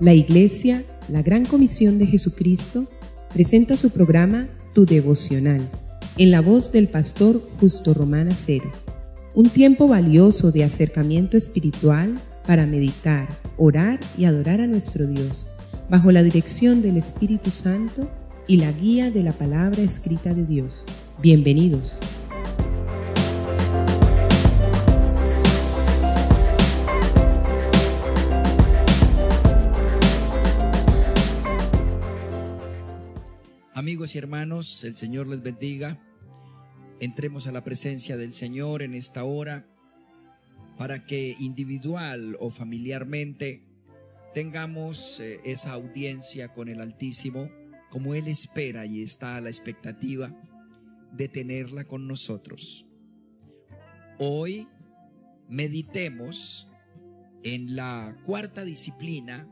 La Iglesia, la Gran Comisión de Jesucristo, presenta su programa Tu Devocional, en la voz del pastor Justo Román Acero. Un tiempo valioso de acercamiento espiritual para meditar, orar y adorar a nuestro Dios, bajo la dirección del Espíritu Santo y la guía de la palabra escrita de Dios. Bienvenidos. Amigos y hermanos, el Señor les bendiga. Entremos a la presencia del Señor en esta hora para que individual o familiarmente tengamos esa audiencia con el Altísimo como Él espera y está a la expectativa de tenerla con nosotros. Hoy meditemos en la cuarta disciplina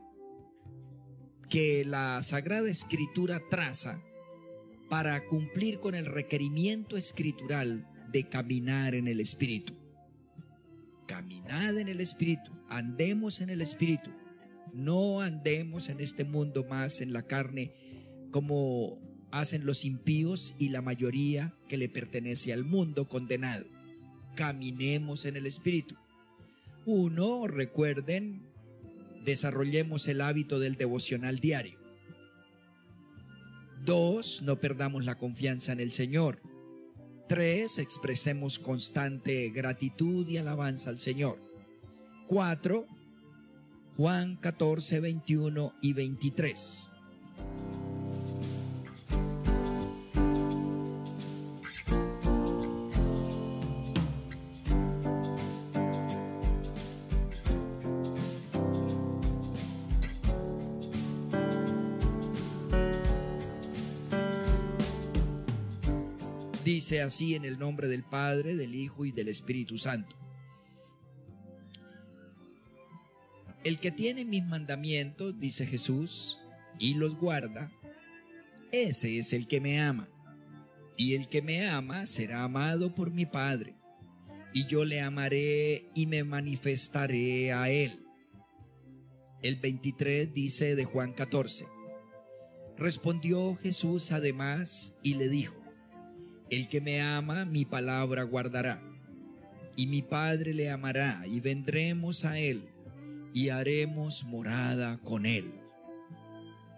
que la Sagrada Escritura traza para cumplir con el requerimiento escritural de caminar en el Espíritu. Caminad en el Espíritu, andemos en el Espíritu, no andemos en este mundo más en la carne como hacen los impíos y la mayoría que le pertenece al mundo condenado. Caminemos en el Espíritu. Uno, recuerden, desarrollemos el hábito del devocional diario. 2, no perdamos la confianza en el Señor. 3, expresemos constante gratitud y alabanza al Señor. 4, Juan 14, 21 y 23. Dice así en el nombre del Padre, del Hijo y del Espíritu Santo. El que tiene mis mandamientos, dice Jesús, y los guarda, ese es el que me ama. Y el que me ama será amado por mi Padre, y yo le amaré y me manifestaré a él. El 23 dice de Juan 14. Respondió Jesús además y le dijo: el que me ama, mi palabra guardará, y mi Padre le amará, y vendremos a él, y haremos morada con él.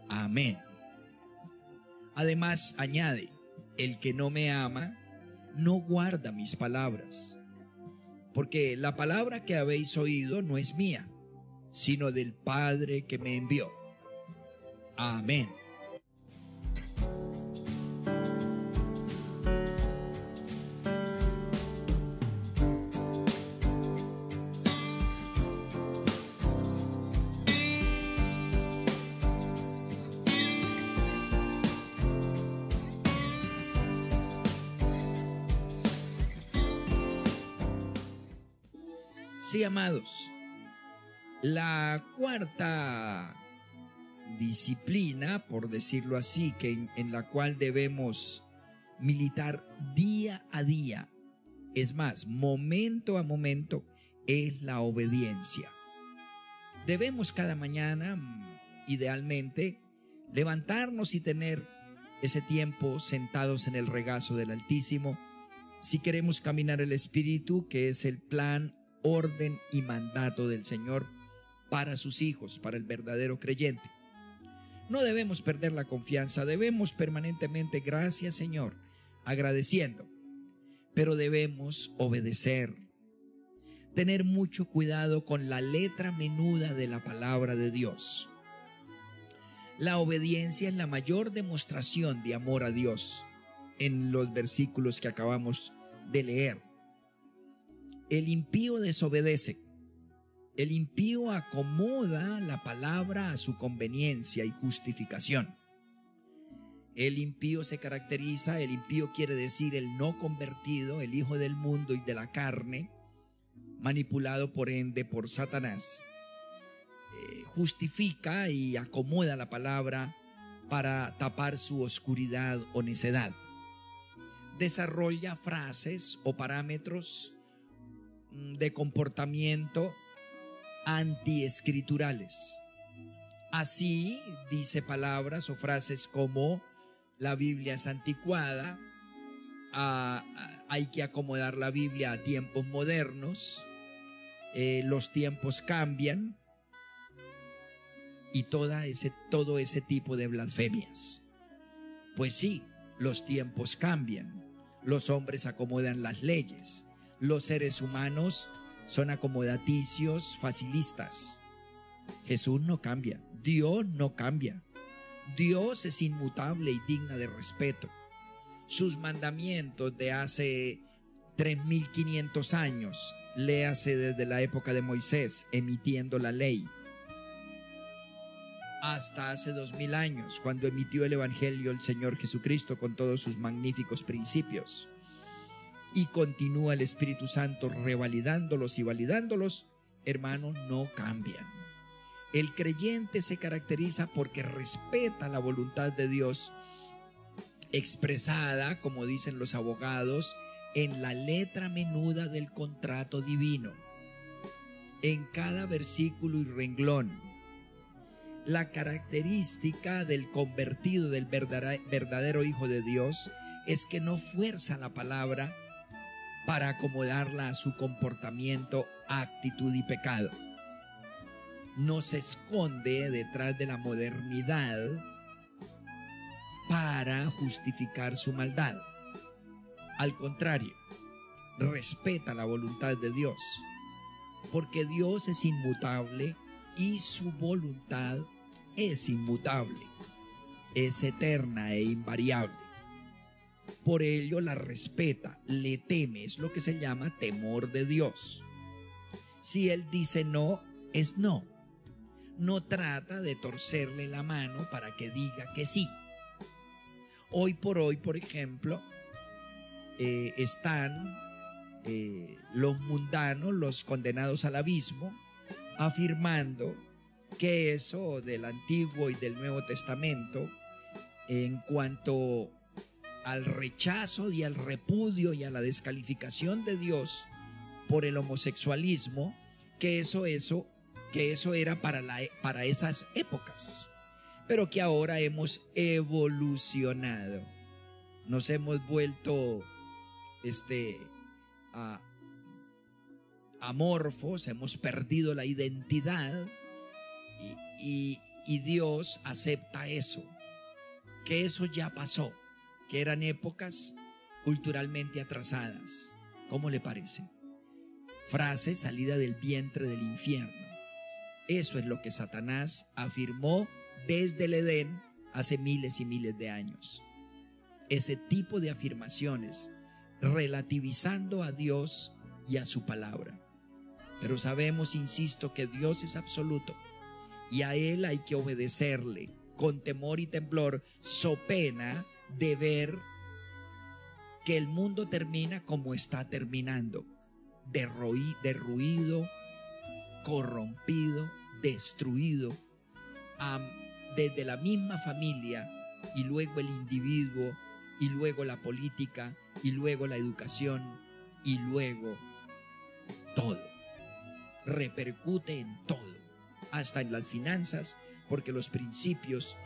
Amén. Además añade: el que no me ama, no guarda mis palabras, porque la palabra que habéis oído no es mía, sino del Padre que me envió. Amén. Sí, amados, la cuarta disciplina, por decirlo así, en la cual debemos militar día a día, es más, momento a momento, es la obediencia. Debemos cada mañana, idealmente, levantarnos y tener ese tiempo sentados en el regazo del Altísimo, si queremos caminar el Espíritu, que es el plan, orden y mandato del Señor para sus hijos, para el verdadero creyente. No debemos perder la confianza, debemos permanentemente, gracias Señor, agradeciendo, pero debemos obedecer, tener mucho cuidado con la letra menuda de la palabra de Dios. La obediencia es la mayor demostración de amor a Dios en los versículos que acabamos de leer. El impío desobedece. El impío acomoda la palabra a su conveniencia y justificación. El impío se caracteriza, el impío quiere decir el no convertido, el hijo del mundo y de la carne, manipulado por ende por Satanás. Justifica y acomoda la palabra para tapar su oscuridad o necedad. Desarrolla frases o parámetros de comportamiento antiescriturales. Así dice palabras o frases como la Biblia es anticuada, hay que acomodar la Biblia a tiempos modernos, los tiempos cambian, y todo ese tipo de blasfemias. Pues sí, los tiempos cambian, los hombres acomodan las leyes, los seres humanos son acomodaticios, facilistas. Jesús no cambia, Dios no cambia. Dios es inmutable y digna de respeto. Sus mandamientos de hace 3500 años, léase desde la época de Moisés, emitiendo la ley, hasta hace 2000 años, cuando emitió el Evangelio el Señor Jesucristo con todos sus magníficos principios. Y continúa el Espíritu Santo revalidándolos y validándolos, hermanos, no cambian. El creyente se caracteriza porque respeta la voluntad de Dios, expresada, como dicen los abogados, en la letra menuda del contrato divino, en cada versículo y renglón. La característica del convertido, del verdadero Hijo de Dios, es que no fuerza la palabra para acomodarla a su comportamiento, actitud y pecado. No se esconde detrás de la modernidad para justificar su maldad. Al contrario, respeta la voluntad de Dios, porque Dios es inmutable y su voluntad es inmutable, es eterna e invariable. Por ello la respeta, le teme, es lo que se llama temor de Dios. Si Él dice no, es no. No trata de torcerle la mano para que diga que sí. Hoy por hoy, por ejemplo, están los mundanos, los condenados al abismo, afirmando que eso del Antiguo y del Nuevo Testamento, en cuanto al rechazo y al repudio y a la descalificación de Dios por el homosexualismo, que eso era para esas épocas, pero que ahora hemos evolucionado, nos hemos vuelto amorfos, hemos perdido la identidad, y Dios acepta eso, que eso ya pasó, que eran épocas culturalmente atrasadas. ¿Cómo le parece? Frase salida del vientre del infierno. Eso es lo que Satanás afirmó desde el Edén hace miles y miles de años. Ese tipo de afirmaciones, relativizando a Dios y a su palabra. Pero sabemos, insisto, que Dios es absoluto y a Él hay que obedecerle con temor y temblor, so pena de ver que el mundo termina como está terminando, derruido, corrompido, destruido, desde la misma familia, y luego el individuo, y luego la política, y luego la educación, y luego todo. Repercute en todo, hasta en las finanzas, porque los principios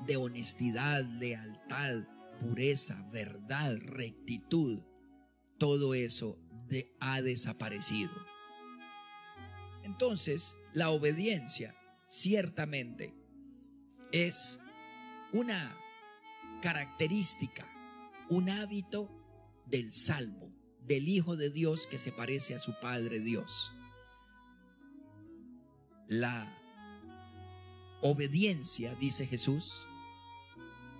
de honestidad, lealtad, pureza, verdad, rectitud, todo eso ha desaparecido. Entonces, la obediencia ciertamente es una característica, un hábito del salvo, del Hijo de Dios que se parece a su Padre Dios. La obediencia, dice Jesús,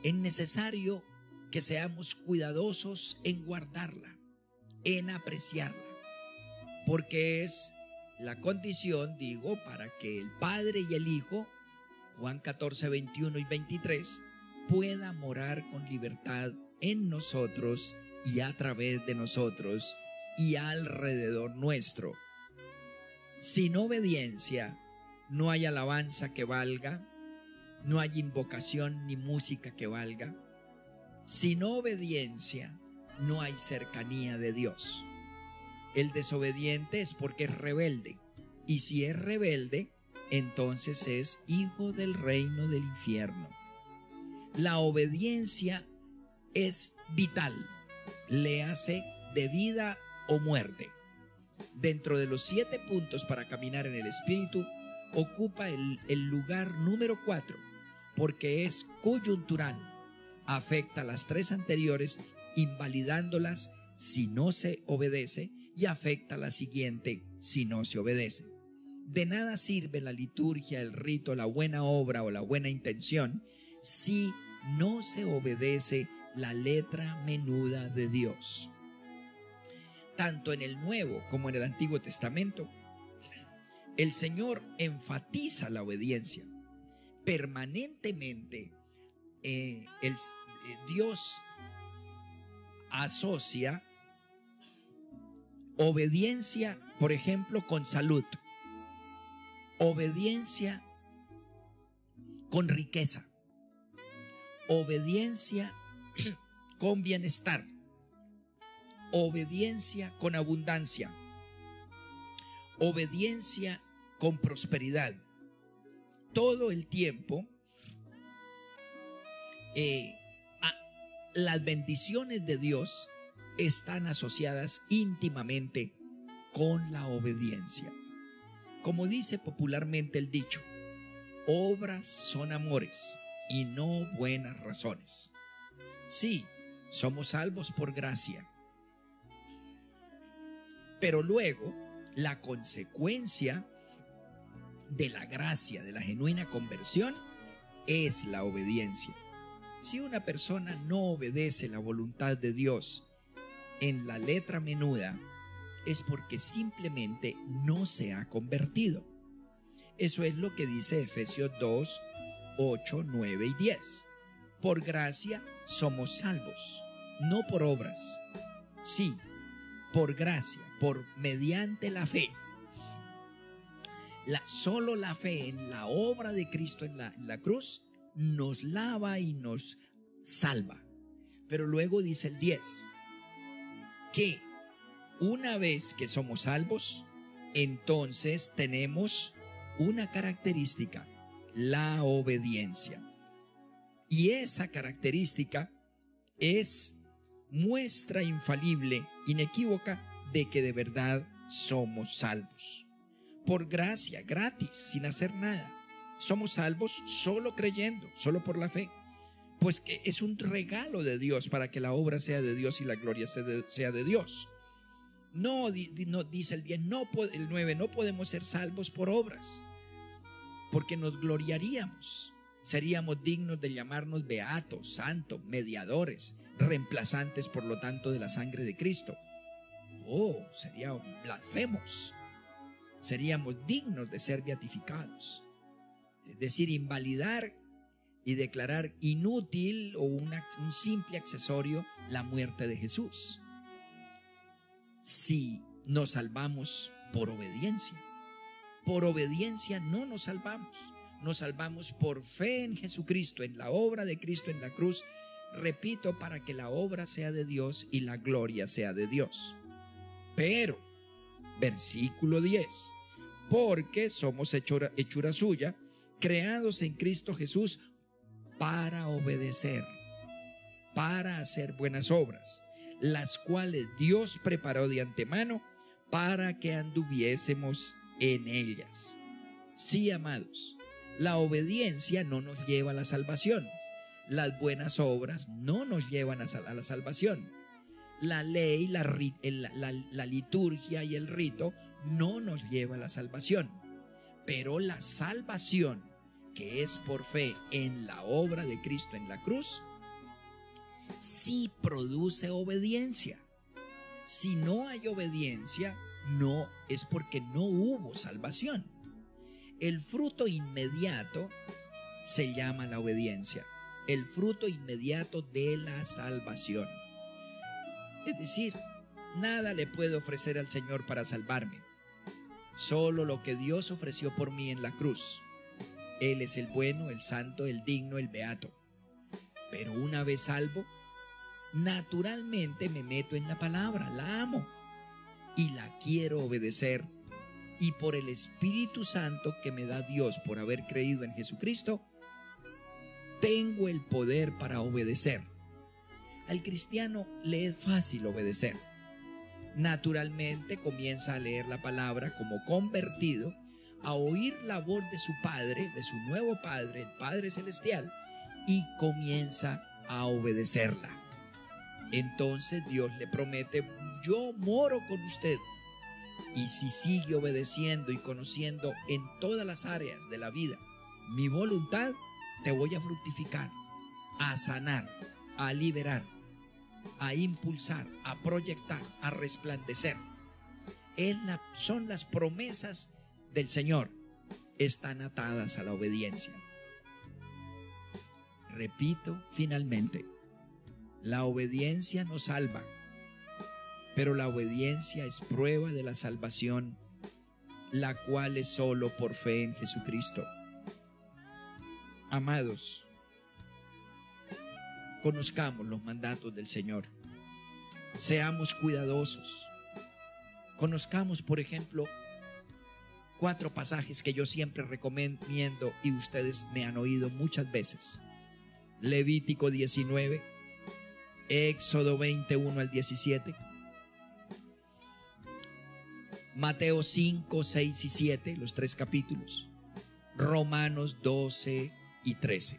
es necesario que seamos cuidadosos en guardarla, en apreciarla, porque es la condición, digo, para que el Padre y el Hijo, Juan 14, 21 y 23, pueda morar con libertad en nosotros y a través de nosotros y alrededor nuestro. Sin obediencia no hay alabanza que valga, no hay invocación ni música que valga. Sin obediencia no hay cercanía de Dios. El desobediente es porque es rebelde, y si es rebelde entonces es hijo del reino del infierno. La obediencia es vital, léase de vida o muerte. Dentro de los 7 puntos para caminar en el Espíritu, ocupa el lugar número 4, porque es coyuntural, afecta a las 3 anteriores, invalidándolas si no se obedece, y afecta a la siguiente si no se obedece. De nada sirve la liturgia, el rito, la buena obra o la buena intención si no se obedece la letra menuda de Dios. Tanto en el Nuevo como en el Antiguo Testamento, el Señor enfatiza la obediencia. Permanentemente Dios asocia obediencia, por ejemplo, con salud, obediencia con riqueza, obediencia con bienestar, obediencia con abundancia, obediencia con prosperidad. Todo el tiempo las bendiciones de Dios están asociadas íntimamente con la obediencia. Como dice popularmente el dicho, obras son amores y no buenas razones. Sí, somos salvos por gracia, pero luego la consecuencia de la gracia, de la genuina conversión, es la obediencia. Si una persona no obedece la voluntad de Dios en la letra menuda, es porque simplemente no se ha convertido. Eso es lo que dice Efesios 2, 8, 9 y 10. Por gracia somos salvos, no por obras. Sí, por gracia, por mediante la fe. Solo la fe en la obra de Cristo en la cruz nos lava y nos salva. Pero luego dice el 10, que una vez que somos salvos, entonces tenemos una característica, la obediencia. Y esa característica es muestra infalible, inequívoca, de que de verdad somos salvos. Por gracia, gratis, sin hacer nada. Somos salvos solo creyendo, solo por la fe. Pues que es un regalo de Dios para que la obra sea de Dios y la gloria sea de Dios. No dice el 10, el 9, no podemos ser salvos por obras, porque nos gloriaríamos. Seríamos dignos de llamarnos beatos, santos, mediadores, reemplazantes por lo tanto de la sangre de Cristo. Seríamos blasfemos. Seríamos dignos de ser beatificados. Es decir, invalidar y declarar inútil o un simple accesorio la muerte de Jesús. Si nos salvamos por obediencia. Por obediencia no nos salvamos. Nos salvamos por fe en Jesucristo, en la obra de Cristo en la cruz. Repito, para que la obra sea de Dios y la gloria sea de Dios. Pero, versículo 10, porque somos hechura suya, creados en Cristo Jesús para obedecer, para hacer buenas obras, las cuales Dios preparó de antemano para que anduviésemos en ellas. Sí, amados, la obediencia no nos lleva a la salvación. Las buenas obras no nos llevan a la salvación. La ley, la liturgia y el rito no nos lleva a la salvación. Pero la salvación, que es por fe en la obra de Cristo en la cruz, sí produce obediencia. Si no hay obediencia, no es porque no hubo salvación. El fruto inmediato se llama la obediencia. El fruto inmediato de la salvación. Es decir, nada le puedo ofrecer al Señor para salvarme. Solo lo que Dios ofreció por mí en la cruz. Él es el bueno, el santo, el digno, el beato. Pero una vez salvo, naturalmente me meto en la palabra, la amo y la quiero obedecer y por el Espíritu Santo que me da Dios por haber creído en Jesucristo, tengo el poder para obedecer. Al cristiano le es fácil obedecer. Naturalmente comienza a leer la palabra como convertido, a oír la voz de su Padre, de su nuevo Padre, el Padre Celestial, y comienza a obedecerla. Entonces Dios le promete: yo moro con usted. Y si sigue obedeciendo y conociendo en todas las áreas de la vida mi voluntad, te voy a fructificar, a sanar, a liberar, a impulsar, a proyectar, a resplandecer. Son las promesas del Señor, están atadas a la obediencia. Repito finalmente, la obediencia nos salva, pero la obediencia es prueba de la salvación, la cual es solo por fe en Jesucristo. Amados, conozcamos los mandatos del Señor, seamos cuidadosos. Conozcamos, por ejemplo, 4 pasajes que yo siempre recomiendo y ustedes me han oído muchas veces. Levítico 19, Éxodo 21 al 17, Mateo 5, 6 y 7, los 3 capítulos, Romanos 12 y 13.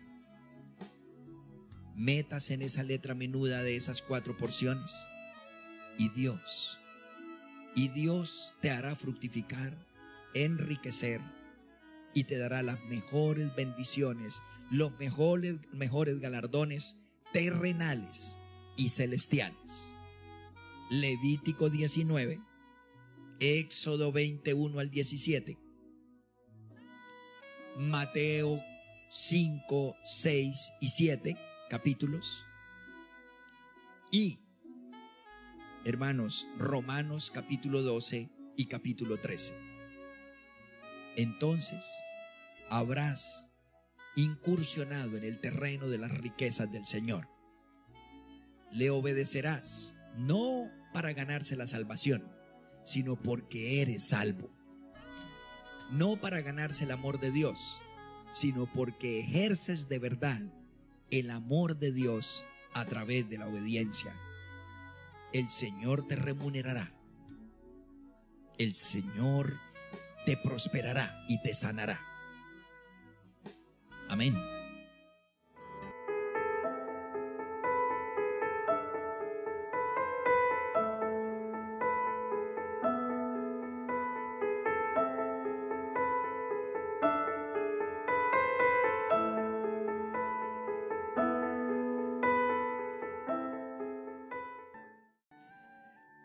Metas en esa letra menuda de esas 4 porciones y Dios te hará fructificar, enriquecer y te dará las mejores bendiciones, los mejores galardones terrenales y celestiales. Levítico 19, Éxodo 21 al 17, Mateo 5, 6 y 7 capítulos y, hermanos, Romanos capítulo 12 y capítulo 13. Entonces habrás incursionado en el terreno de las riquezas del Señor. Le obedecerás, no para ganarse la salvación, sino porque eres salvo. No para ganarse el amor de Dios, sino porque ejerces de verdad el amor de Dios a través de la obediencia. El Señor te remunerará. El Señor te prosperará y te sanará. Amén.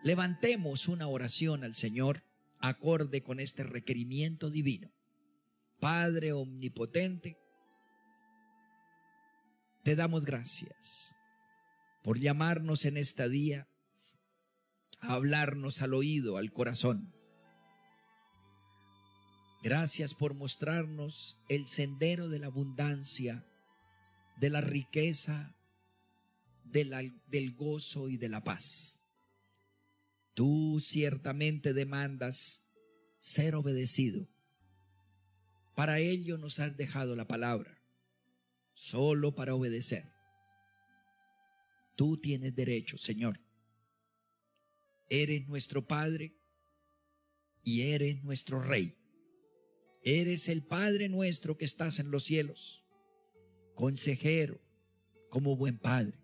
Levantemos una oración al Señor acorde con este requerimiento divino. Padre omnipotente, te damos gracias por llamarnos en este día a hablarnos al oído, al corazón. Gracias por mostrarnos el sendero de la abundancia, de la riqueza, del gozo y de la paz. Tú ciertamente demandas ser obedecido. Para ello nos has dejado la palabra, solo para obedecer. Tú tienes derecho, Señor. Eres nuestro Padre y eres nuestro Rey. Eres el Padre nuestro que estás en los cielos, consejero, como buen Padre,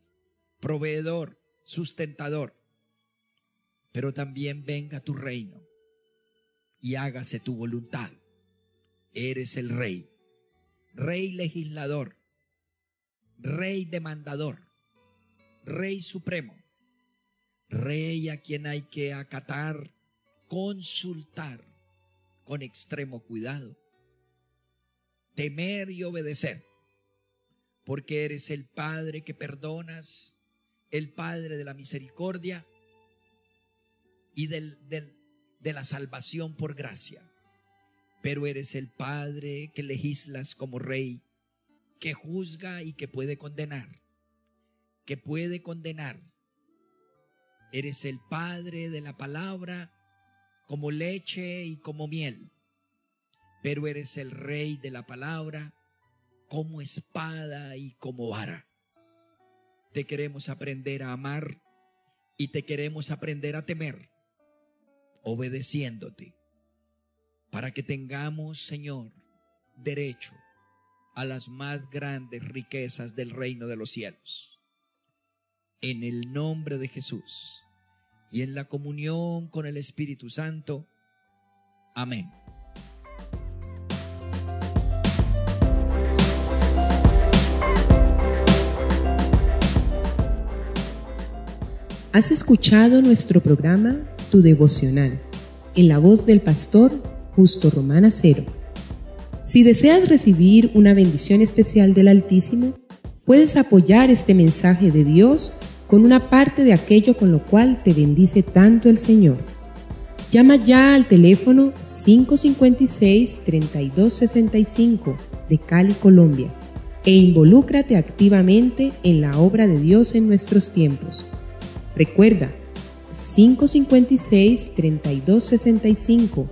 proveedor, sustentador. Pero también venga tu reino y hágase tu voluntad. Eres el Rey, Rey legislador, Rey demandador, Rey supremo, Rey a quien hay que acatar, consultar con extremo cuidado, temer y obedecer, porque eres el Padre que perdonas, el Padre de la misericordia y de la salvación por gracia. Pero eres el Padre que legislas como Rey, que juzga y que puede condenar, Eres el Padre de la palabra como leche y como miel, pero eres el Rey de la palabra, como espada y como vara. Te queremos aprender a amar y te queremos aprender a temer, obedeciéndote, para que tengamos, Señor, derecho a las más grandes riquezas del reino de los cielos. En el nombre de Jesús y en la comunión con el Espíritu Santo. Amén. Has escuchado nuestro programa Tu Devocional, en la voz del pastor Justo Román Acero. Si deseas recibir una bendición especial del Altísimo, puedes apoyar este mensaje de Dios con una parte de aquello con lo cual te bendice tanto el Señor. Llama ya al teléfono 556-3265 de Cali, Colombia, e involúcrate activamente en la obra de Dios en nuestros tiempos. Recuerda, 556-3265,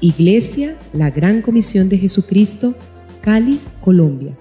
Iglesia La Gran Comisión de Jesucristo, Cali, Colombia.